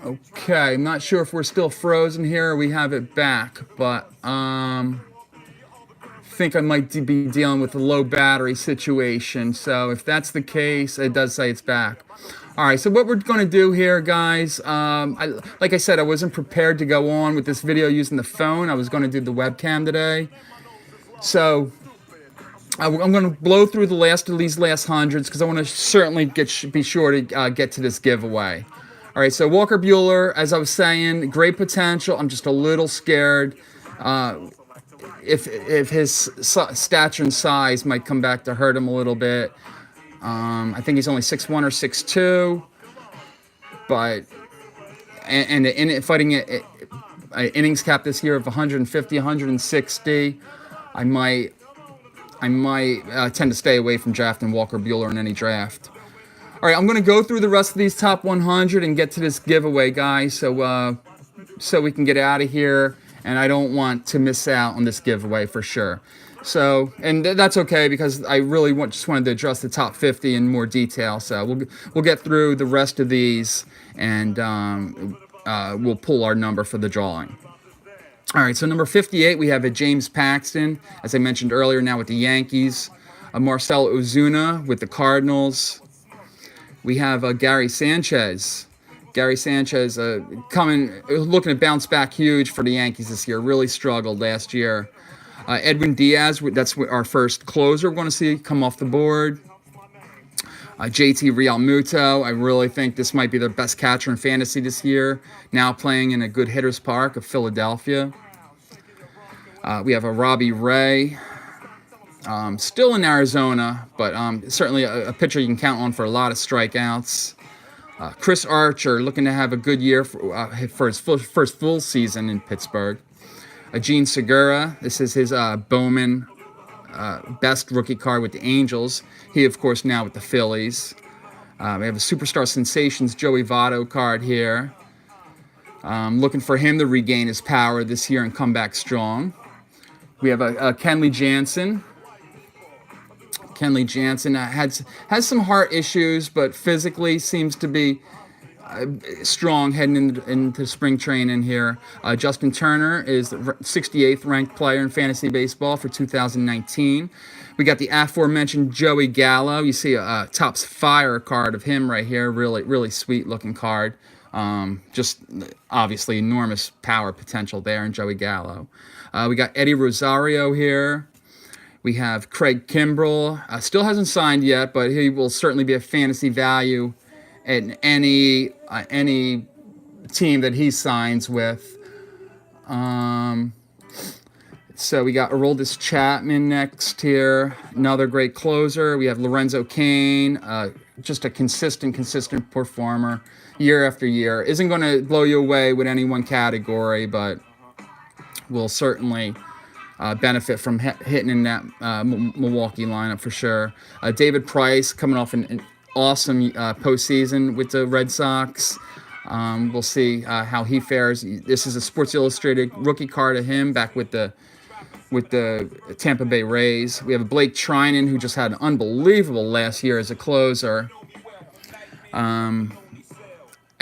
Okay, I'm not sure if we're still frozen here or we have it back, but think I might be dealing with a low battery situation. So if that's the case, it does say it's back. All right, so what we're going to do here, guys, like I said, I wasn't prepared to go on with this video using the phone. I was going to do the webcam today. So I'm going to blow through the last of these last hundreds because I want to certainly be sure to get to this giveaway. All right, so Walker Buehler, as I was saying, great potential. I'm just a little scared if his stature and size might come back to hurt him a little bit. I think he's only 6'1 or 6'2", but and fighting innings cap this year of 150, 160, I might tend to stay away from drafting Walker Buehler in any draft. All right, I'm going to go through the rest of these top 100 and get to this giveaway, guys, so we can get out of here. And I don't want to miss out on this giveaway for sure. So, and that's okay because I really just wanted to address the top 50 in more detail. So we'll get through the rest of these and we'll pull our number for the drawing. All right, so number 58, we have a James Paxton, as I mentioned earlier, now with the Yankees. Marcell Ozuna with the Cardinals. We have Gary Sanchez. Gary Sanchez looking to bounce back huge for the Yankees this year. Really struggled last year. Edwin Diaz, that's our first closer we're going to see come off the board. JT Realmuto, I really think this might be their best catcher in fantasy this year. Now playing in a good hitter's park of Philadelphia. We have a Robbie Ray. Still in Arizona, but certainly a pitcher you can count on for a lot of strikeouts. Chris Archer looking to have a good year for his first full season in Pittsburgh. Gene Segura, this is his Bowman best rookie card with the Angels. He, of course, now with the Phillies. We have a Superstar Sensations Joey Votto card here. Looking for him to regain his power this year and come back strong. We have a Kenley Jansen. Kenley Jansen has some heart issues, but physically seems to be strong heading into spring training here. Justin Turner is the 68th ranked player in fantasy baseball for 2019. We got the aforementioned Joey Gallo. You see a Topps Fire card of him right here. Really, really sweet looking card. Just obviously enormous power potential there in Joey Gallo. We got Eddie Rosario here. We have Craig Kimbrell. Still hasn't signed yet, but he will certainly be a fantasy value in any team that he signs with. So we got Aroldis Chapman next here. Another great closer. We have Lorenzo Cain, just a consistent performer year after year. Isn't going to blow you away with any one category, but will certainly benefit from hitting in that Milwaukee lineup for sure. David Price coming off an awesome postseason with the Red Sox. We'll see how he fares. This is a Sports Illustrated rookie card of him back with the Tampa Bay Rays. We have Blake Trinan, who just had an unbelievable last year as a closer.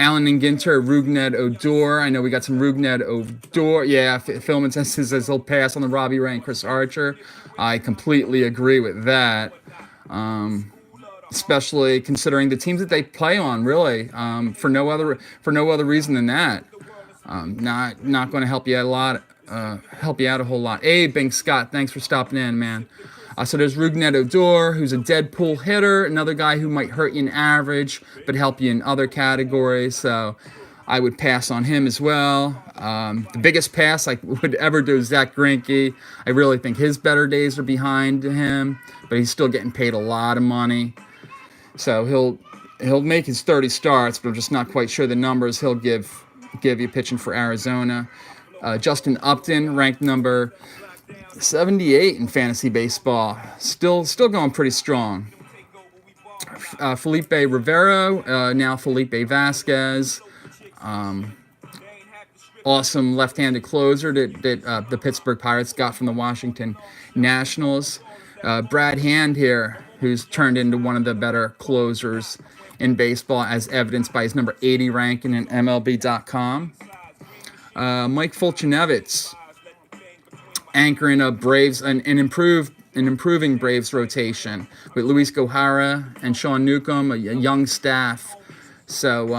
Alan Nginter, Rougned Odor. I know we got some Rougned Odor. Yeah, Philman says he'll pass on the Robbie Ray and Chris Archer. I completely agree with that. Especially considering the teams that they play on, really, for no other reason than that. Not going to help you out a lot. Help you out a whole lot. Abe Bank Scott, thanks for stopping in, man. So there's Rougned Odor, who's a Deadpool hitter, another guy who might hurt you in average, but help you in other categories. So I would pass on him as well. The biggest pass I would ever do is Zach Greinke. I really think his better days are behind him, but he's still getting paid a lot of money. So he'll make his 30 starts, but I'm just not quite sure the numbers he'll give you pitching for Arizona. Justin Upton, ranked number 78 in fantasy baseball. Still going pretty strong. Felipe Rivero, now Felipe Vasquez. Awesome left-handed closer that the Pittsburgh Pirates got from the Washington Nationals. Brad Hand here, who's turned into one of the better closers in baseball, as evidenced by his number 80 ranking in MLB.com. Mike Foltynewicz, anchoring a Braves an improving Braves rotation with Luis Gohara and Sean Newcomb, a young staff. So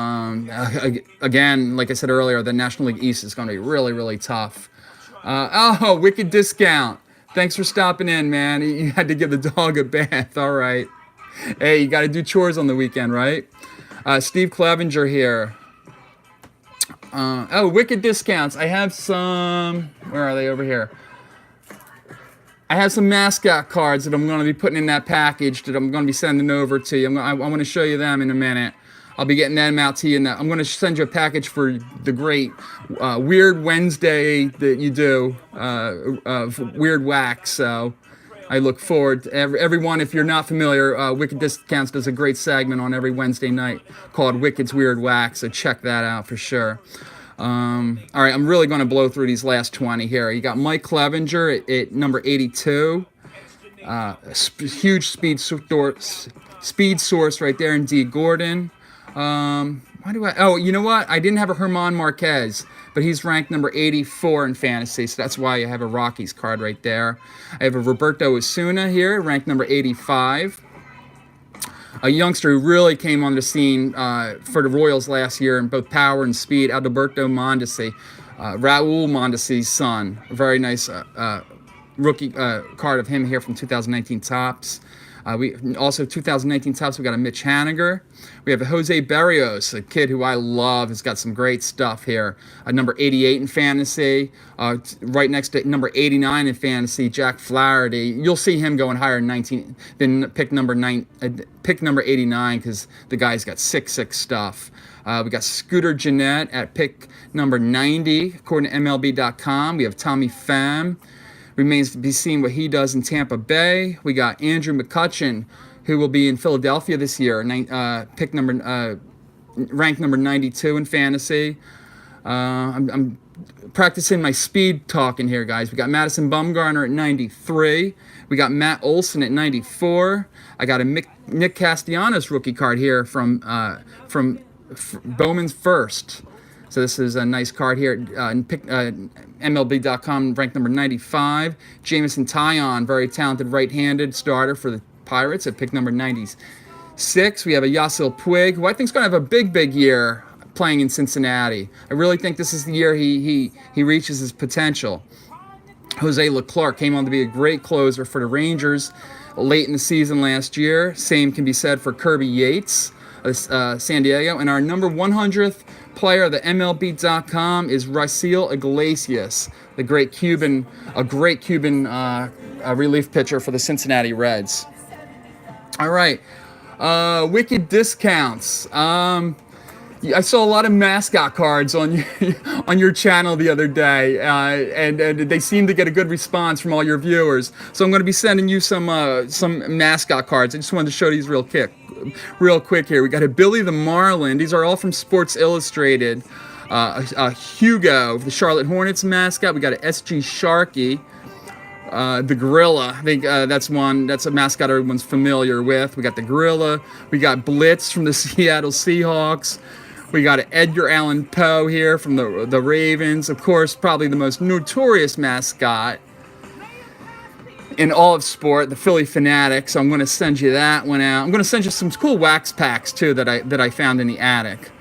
again, like I said earlier, the National League East is going to be really, really tough. Wicked Discount. Thanks for stopping in, man. You had to give the dog a bath. All right. Hey, you got to do chores on the weekend, right? Steve Clevenger here. Wicked Discounts. I have some. Where are they? Over here. I have some mascot cards that I'm going to be putting in that package that I'm going to be sending over to you. I want to show you them in a minute. I'll be getting them out to you. I'm going to send you a package for the great Weird Wednesday that you do, Weird Wax. So I look forward to everyone. If you're not familiar, Wicked Discounts does a great segment on every Wednesday night called Wicked's Weird Wax. So check that out for sure. All right, I'm really going to blow through these last 20 here. You got Mike Clevenger at number 82. Huge speed source right there in D. Gordon. You know what? I didn't have a Herman Marquez, but he's ranked number 84 in fantasy, so that's why I have a Rockies card right there. I have a Roberto Osuna here, ranked number 85. A youngster who really came on the scene for the Royals last year in both power and speed, Adalberto Mondesi, Raul Mondesi's son. A very nice rookie card of him here from 2019 Topps. We also 2019 Topps, we got a Mitch Haniger. We have a Jose Berrios, a kid who I love. Has got some great stuff here. Number 88 in fantasy. Right next to number 89 in fantasy, Jack Flaherty. You'll see him going higher than pick number 89 because the guy's got 6'6" stuff. We got Scooter Gennett at pick number 90, according to MLB.com. We have Tommy Pham. Remains to be seen what he does in Tampa Bay. We got Andrew McCutchen, who will be in Philadelphia this year, ranked number 92 in fantasy. I'm practicing my speed talking here, guys. We got Madison Bumgarner at 93. We got Matt Olson at 94. I got a Nick Castellanos rookie card here from Bowman's First. So this is a nice card here. MLB.com, ranked number 95. Jameson Taillon, very talented right-handed starter for the Pirates at pick number 96. We have a Yasiel Puig, who I think is going to have a big year playing in Cincinnati. I really think this is the year he reaches his potential. Jose Leclerc came on to be a great closer for the Rangers late in the season last year. Same can be said for Kirby Yates, San Diego. And our number 100th player of the MLB.com is Raisel Iglesias, a great Cuban relief pitcher for the Cincinnati Reds. All right, Wicked Discounts. I saw a lot of mascot cards on your channel the other day, and they seem to get a good response from all your viewers. So I'm going to be sending you some mascot cards. I just wanted to show these real quick here. We got a Billy the Marlin. These are all from Sports Illustrated. Hugo, the Charlotte Hornets mascot. We got an SG Sharkey. The Gorilla, I think that's a mascot everyone's familiar with. We got the Gorilla. We got Blitz from the Seattle Seahawks. We got Edgar Allan Poe here from the Ravens. Of course, probably the most notorious mascot in all of sport, the Philly Fanatic. So I'm going to send you that one out. I'm going to send you some cool wax packs too that I found in the attic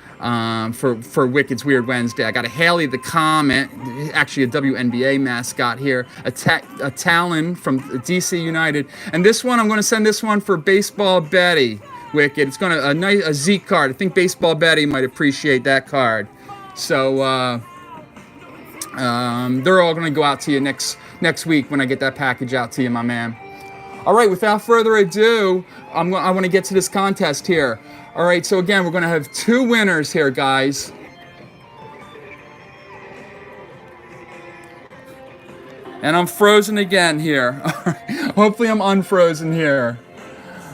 for Wicked's Weird Wednesday. I got a Haley the Comet, actually a WNBA mascot here, a Talon from DC United, and this one I'm going to send this one for Baseball Betty. Wicked. It's going to a Zeke card. I think Baseball Betty might appreciate that card. So they're all going to go out to you next week when I get that package out to you, my man. All right, without further ado, I want to get to this contest here. All right, so again, we're going to have two winners here, guys. And I'm frozen again here. Hopefully I'm unfrozen here.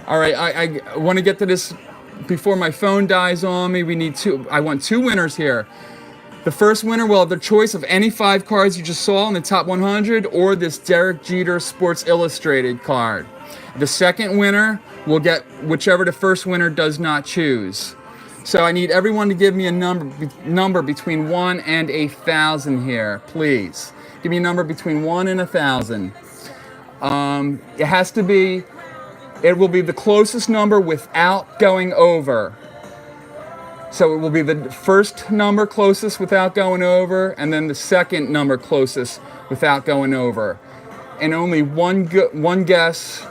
All right, I want to get to this before my phone dies on me. We need two. I want two winners here. The first winner will have the choice of any 5 cards you just saw in the top 100 or this Derek Jeter Sports Illustrated card. The second winner will get whichever the first winner does not choose. So I need everyone to give me a number between 1 and 1,000 here, please. Give me a number between 1 and 1,000. It has to be, it will be the closest number without going over. So it will be the first number closest without going over, and then the second number closest without going over. And only one guess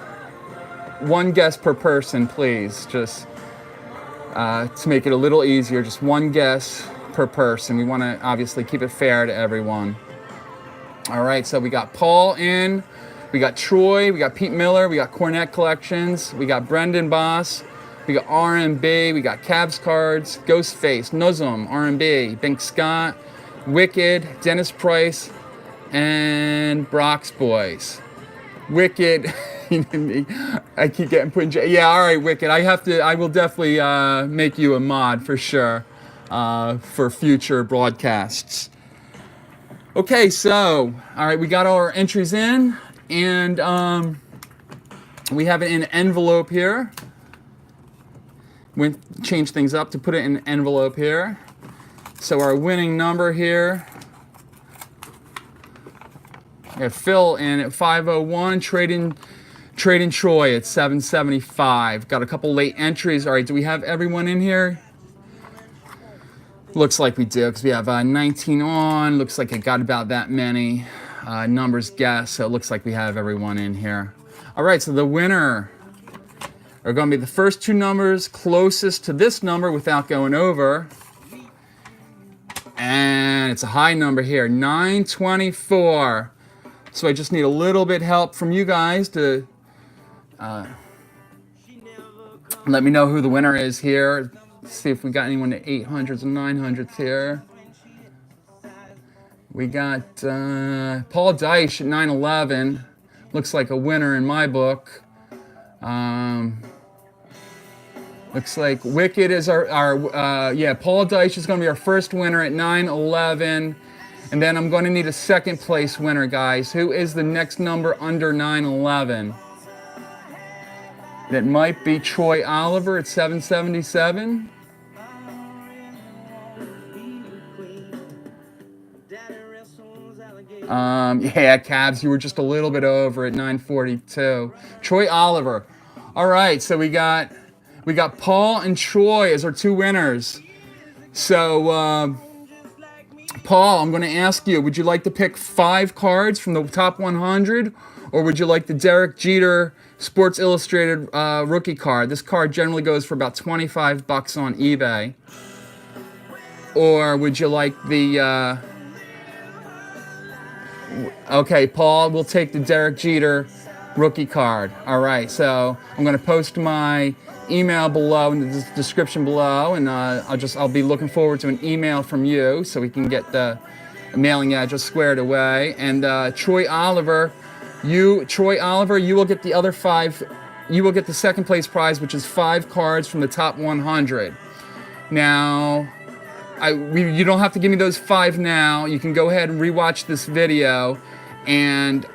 per person, please. Just to make it a little easier, just one guess per person. We want to obviously keep it fair to everyone. All right, so we got Paul in, we got Troy, we got Pete Miller, we got Cornette Collections, we got Brendan Boss, we got RMB, we got Cavs Cards, Ghostface, Nuzum, RMB, Bink Scott, Wicked, Dennis Price, and Brock's Boys. Wicked, I keep getting put in jail. Yeah, all right, Wicked. I will definitely make you a mod for sure for future broadcasts. Okay, so, all right, we got all our entries in, and we have it in an envelope here. We change things up to put it in an envelope here. So our winning number here, we have Phil in at 501, trading Troy at 775. Got a couple late entries. All right, do we have everyone in here? Looks like we do, because we have 19 on. Looks like it got about that many numbers guessed, so it looks like we have everyone in here. All right, so the winner are going to be the first 2 numbers closest to this number without going over. And it's a high number here, 924. So I just need a little bit help from you guys to let me know who the winner is here. See if we got anyone to 800s and 900s here. We got Paul Deitch at 911. Looks like a winner in my book. Looks like Wicked is our Paul Deitch is going to be our first winner at 911. And then I'm going to need a second place winner, guys. Who is the next number under 911? That might be Troy Oliver at 777. Yeah, Cavs, you were just a little bit over at 942. Troy Oliver. All right, so we got Paul and Troy as our 2 winners. So, Paul, I'm going to ask you, would you like to pick 5 cards from the top 100, or would you like the Derek Jeter Sports Illustrated rookie card? This card generally goes for about $25 on eBay. Or would you like the... Okay, Paul, we'll take the Derek Jeter rookie card. All right, so I'm going to post my email below in the description below, and I'll be looking forward to an email from you so we can get the mailing address squared away. And Troy Oliver, you will get the other 5. You will get the second place prize, which is 5 cards from the top 100. Now, you don't have to give me those 5 now. You can go ahead and rewatch this video and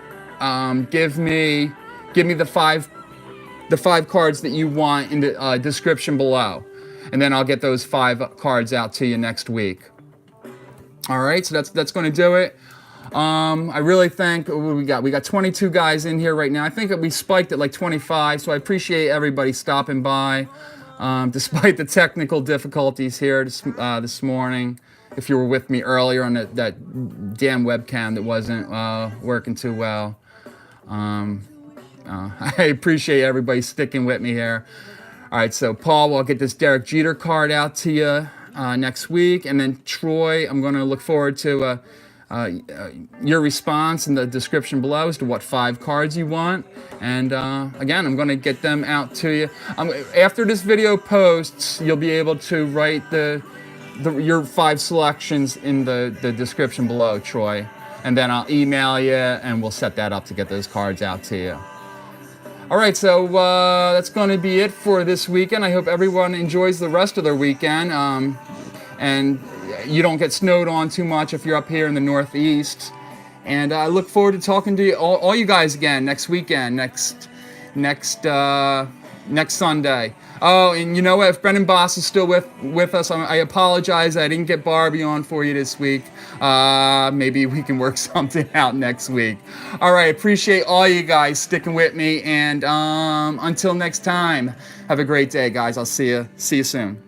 give me the 5 cards that you want in the description below, and then I'll get those 5 cards out to you next week. All right, so that's going to do it. I really think we got 22 guys in here right now. I think that we spiked at like 25, so I appreciate everybody stopping by. Despite the technical difficulties here this morning, if you were with me earlier on that damn webcam that wasn't working too well. I appreciate everybody sticking with me here. All right, so Paul, I'll get this Derek Jeter card out to you next week. And then Troy, I'm going to look forward to your response in the description below as to what 5 cards you want. And again, I'm going to get them out to you. After this video posts, you'll be able to write your 5 selections in the description below, Troy. and then I'll email you, and we'll set that up to get those cards out to you. All right, so that's going to be it for this weekend. I hope everyone enjoys the rest of their weekend, and you don't get snowed on too much if you're up here in the Northeast. And I look forward to talking to you, all you guys again next weekend, next Sunday. Oh, and you know what? If Brendan Boss is still with us, I apologize. I didn't get Barbie on for you this week. Maybe we can work something out next week. All right, appreciate all you guys sticking with me. And until next time, have a great day, guys. I'll see you soon.